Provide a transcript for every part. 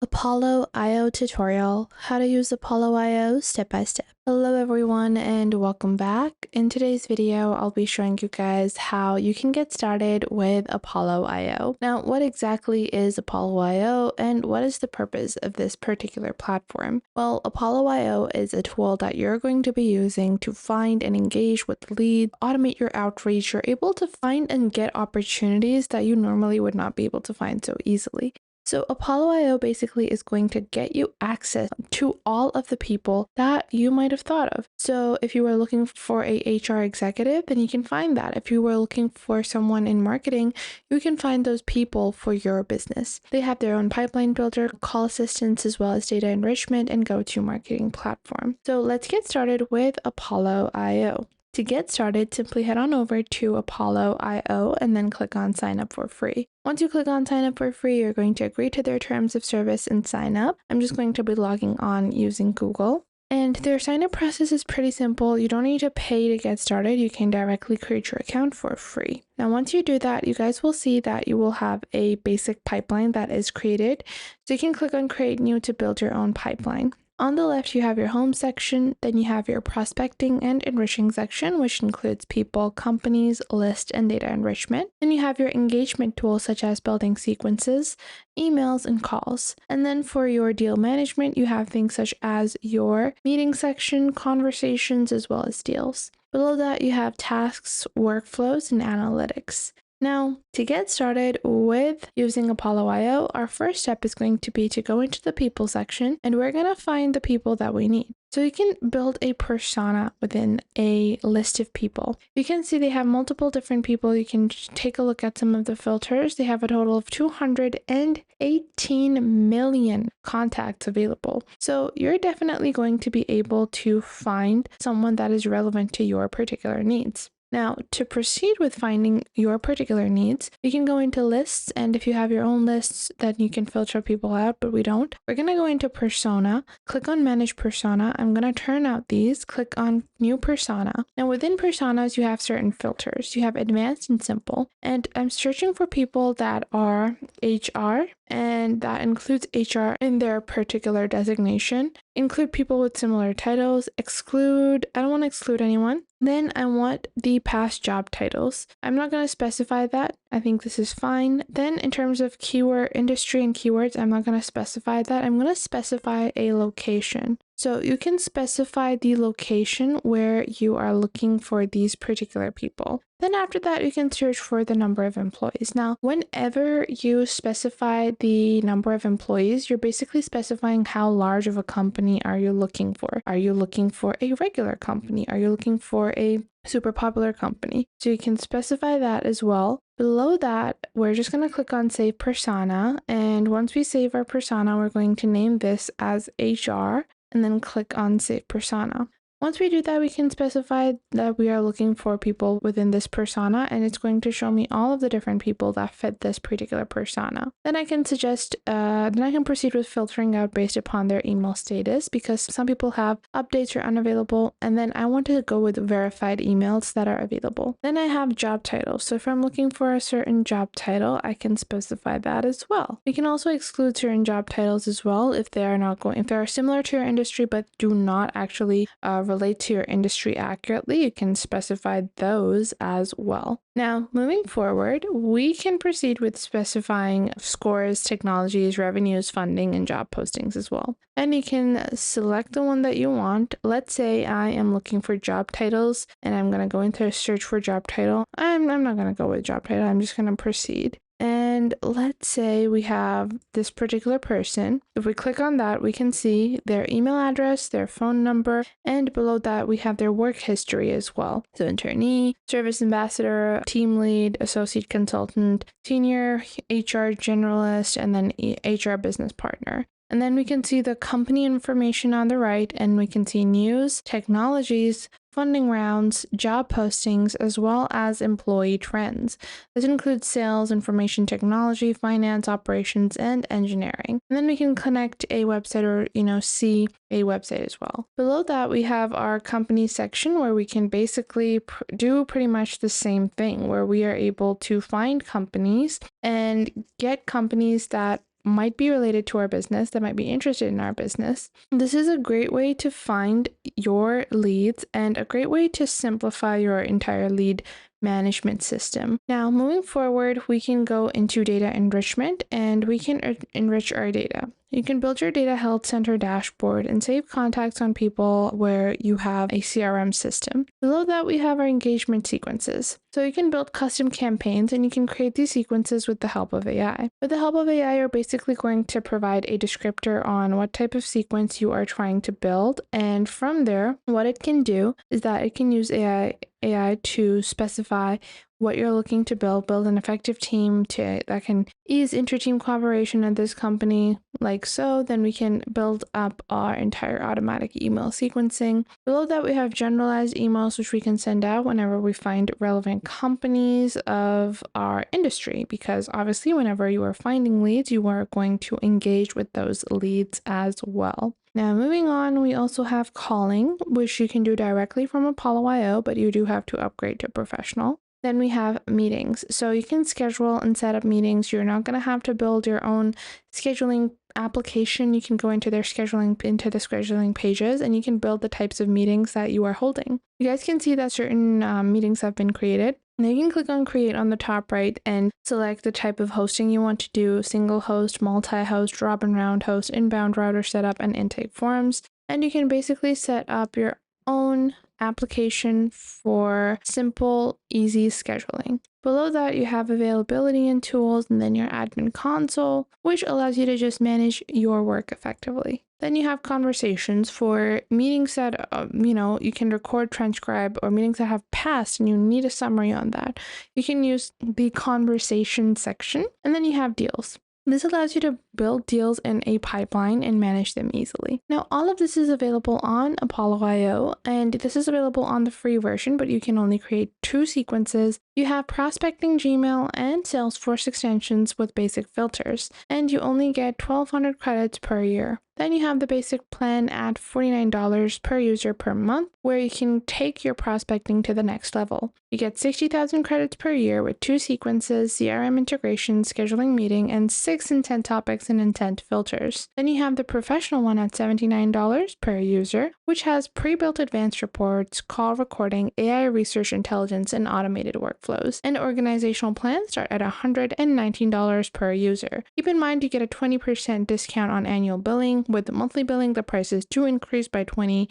Apollo IO tutorial, how to use Apollo IO step by step. Hello everyone and welcome back. In today's video, I'll be showing you guys how you can get started with Apollo IO. Now, what exactly is Apollo IO and what is the purpose of this particular platform? Well, Apollo IO is a tool that you're going to be using to find and engage with leads, automate your outreach. You're able to find and get opportunities that you normally would not be able to find so easily. So Apollo IO basically is going to get you access to all of the people that you might have thought of. So if you were looking for a HR executive, then you can find that. If you were looking for someone in marketing, you can find those people for your business. They have their own pipeline builder, call assistants, as well as data enrichment and go-to marketing platform. So let's get started with Apollo IO. To get started, simply head on over to Apollo IO and then click on sign up for free. Once you click on sign up for free, you're going to agree to their terms of service and sign up. I'm just going to be logging on using Google. And their sign up process is pretty simple. You don't need to pay to get started. You can directly create your account for free. Now, once you do that, you guys will see that you will have a basic pipeline that is created. So you can click on create new to build your own pipeline. On the left, you have your home section, then you have your prospecting and enriching section, which includes people, companies, list, and data enrichment. Then you have your engagement tools such as building sequences, emails, and calls. And then for your deal management, you have things such as your meeting section, conversations, as well as deals. Below that, you have tasks, workflows, and analytics. Now, to get started with using Apollo IO, our first step is going to be to go into the people section, and we're going to find the people that we need. So you can build a persona within a list of people. You can see they have multiple different people. You can take a look at some of the filters. They have a total of 218 million contacts available. So you're definitely going to be able to find someone that is relevant to your particular needs. Now, to proceed with finding your particular needs, you can go into lists, and if you have your own lists, then you can filter people out, but we don't. We're going to go into persona, click on manage persona. I'm going to turn out these, click on new persona. Now, within personas, you have certain filters. You have advanced and simple, and I'm searching for people that are HR, and that includes HR in their particular designation. Include people with similar titles, exclude, I don't want to exclude anyone. Then I want the past job titles. I'm not going to specify that. I think this is fine. Then in terms of keyword industry and keywords, I'm not going to specify that. I'm going to specify a location. So you can specify the location where you are looking for these particular people. Then after that, you can search for the number of employees. Now, whenever you specify the number of employees, you're basically specifying how large of a company are you looking for. Are you looking for a regular company? Are you looking for a super popular company? So you can specify that as well. Below that, we're just going to click on save persona. And once we save our persona, we're going to name this as HR and then click on save persona. Once we do that, we can specify that we are looking for people within this persona, and it's going to show me all of the different people that fit this particular persona. Then I can proceed with filtering out based upon their email status, because some people have updates or unavailable, and then I want to go with verified emails that are available. Then I have job titles. So if I'm looking for a certain job title, I can specify that as well. We can also exclude certain job titles as well if they are similar to your industry but do not actually relate to your industry accurately. You can specify those as well. Now, moving forward, we can proceed with specifying scores, technologies, revenues, funding, and job postings as well. And you can select the one that you want. Let's say I am looking for job titles, and I'm going to go into a search for job title. I'm not going to go with job title. I'm just going to proceed. And let's say we have this particular person. If we click on that, we can see their email address, their phone number, and below that we have their work history as well. So internee, service ambassador, team lead, associate consultant, senior HR generalist, and then HR business partner. And then we can see the company information on the right, and we can see news, technologies, funding rounds, job postings, as well as employee trends. This includes sales, information technology, finance, operations, and engineering. And then we can connect a website or, see a website as well. Below that, we have our company section where we can basically do pretty much the same thing, where we are able to find companies and get companies that might be related to our business, that might be interested in our business. This is a great way to find your leads and a great way to simplify your entire lead management system. Now, moving forward, we can go into data enrichment and we can enrich our data. You can build your data health center dashboard and save contacts on people where you have a CRM system. Below that, we have our engagement sequences. So you can build custom campaigns and you can create these sequences with the help of AI. With the help of AI, you're basically going to provide a descriptor on what type of sequence you are trying to build. And from there, what it can do is that it can use AI to specify what you're looking to build an effective team that can ease inter-team collaboration at this company, like so. Then we can build up our entire automatic email sequencing. Below that, we have generalized emails, which we can send out whenever we find relevant companies of our industry, because obviously whenever you are finding leads, you are going to engage with those leads as well. Now, moving on, we also have calling, which you can do directly from Apollo.io, but you do have to upgrade to professional. Then we have meetings. So you can schedule and set up meetings. You're not going to have to build your own scheduling application. You can go into the scheduling pages and you can build the types of meetings that you are holding. You guys can see that certain meetings have been created. Now you can click on create on the top right and select the type of hosting you want to do: single host, multi-host, robin round host, inbound router setup, and intake forms. And you can basically set up your own application for simple, easy scheduling. Below that, you have availability and tools, and then your admin console, which allows you to just manage your work effectively. Then you have conversations for meetings that, you can record, transcribe, or meetings that have passed and you need a summary on that. You can use the conversation section. And then you have deals. This allows you to build deals in a pipeline and manage them easily. Now, all of this is available on Apollo.io, and this is available on the free version, but you can only create 2 sequences. You have prospecting, Gmail, and Salesforce extensions with basic filters, and you only get 1,200 credits per year. Then you have the basic plan at $49 per user per month, where you can take your prospecting to the next level. You get 60,000 credits per year with 2 sequences, CRM integration, scheduling meeting, and 6 intent topics and intent filters. Then you have the professional one at $79 per user, which has pre-built advanced reports, call recording, AI research intelligence, and automated workflows. And organizational plans start at $119 per user. Keep in mind you get a 20% discount on annual billing. With the monthly billing, the prices do increase by 20%,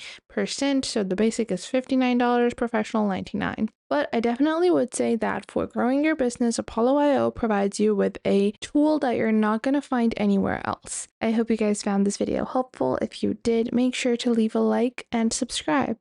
so the basic is $59, professional $99. But I definitely would say that for growing your business, Apollo.io provides you with a tool that you're not going to find anywhere else. I hope you guys found this video helpful. If you did, make sure to leave a like and subscribe.